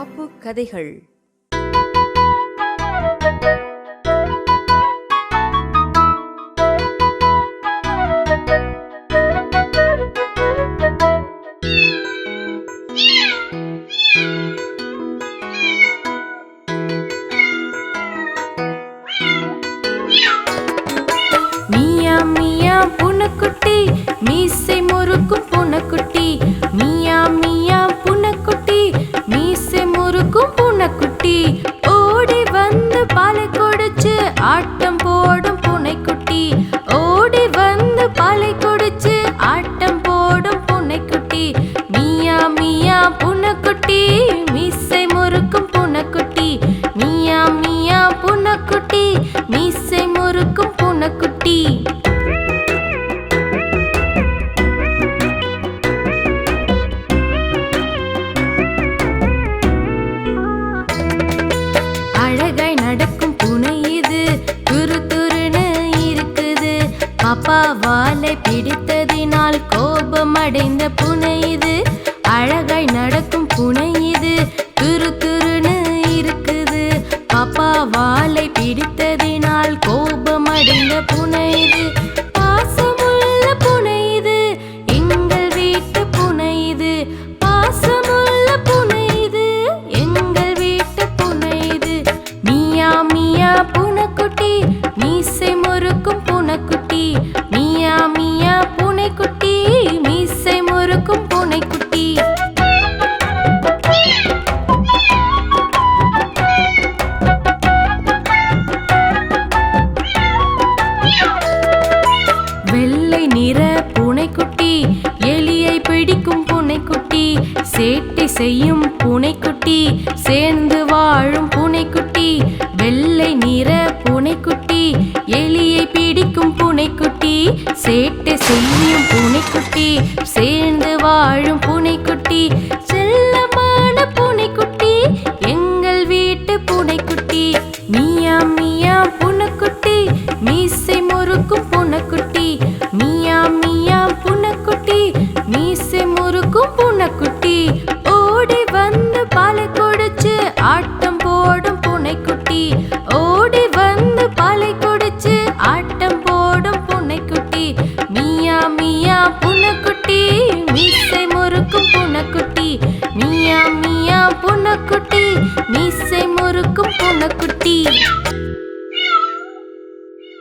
பாப்பு கதைகள். மியா மியா பூனைக்குட்டி, மீசை முறுக்கும் பூனைக்குட்டி. மியா மியா பூனைக்குட்டி, மீசை முறுக்கும் பூனைக்குட்டி. ஓடி வந்து பாலை குடிச்சு ஆட்டம் போடும் பூனைக்குட்டி. ஓடி வந்து பாலை குடிச்சு ஆட்டம் போடும் பூனைக்குட்டி. மியா மியா பூனைக்குட்டி, மீசை முறுக்கும் பூனைக்குட்டி. மியா மியா பூனைக்குட்டி, மீசை முறுக்கும் பூனைக்குட்டி. அழகாய் நடக்கும் பூனை இது, துரு துருன்னு இருக்குது. பாப்பா வாலை பிடித்ததினால் கோபம் அடைந்த பூனை இது. அழகாய் நடக்கும் பூனை இது, துரு துருன்னு இருக்குது. பாப்பா வாலை பிடித்ததினால் கோபம் அடைந்த பூனை இது. பாசமுள்ள பூனை இது, எங்கள் வீட்டு பூனை இது. பாசமுள்ள பூனை இது, எங்கள் வீட்டு பூனை இது. மியா மியா பூனைக்குட்டி, மீசை முறுக்கும் பூனைக்குட்டி. மியா மியா பூனைக்குட்டி, மீசை முறுக்கும் பூனைக்குட்டி. வெள்ளை நிற பூனைக்குட்டி, எலியை பிடிக்கும் பூனைக்குட்டி. சேட்டை செய்யும் பூனைக்குட்டி, சேர்ந்து வாழும் பூனைக்குட்டி. வெள்ளை நிற பூனைக்குட்டி, எலியை பிடிக்கும் பூனைக்குட்டி. சேட்டை செய்யும் பூனைக்குட்டி, சேர்ந்து வாழும் பூனைக்குட்டி. செல்லமான பூனைக்குட்டி.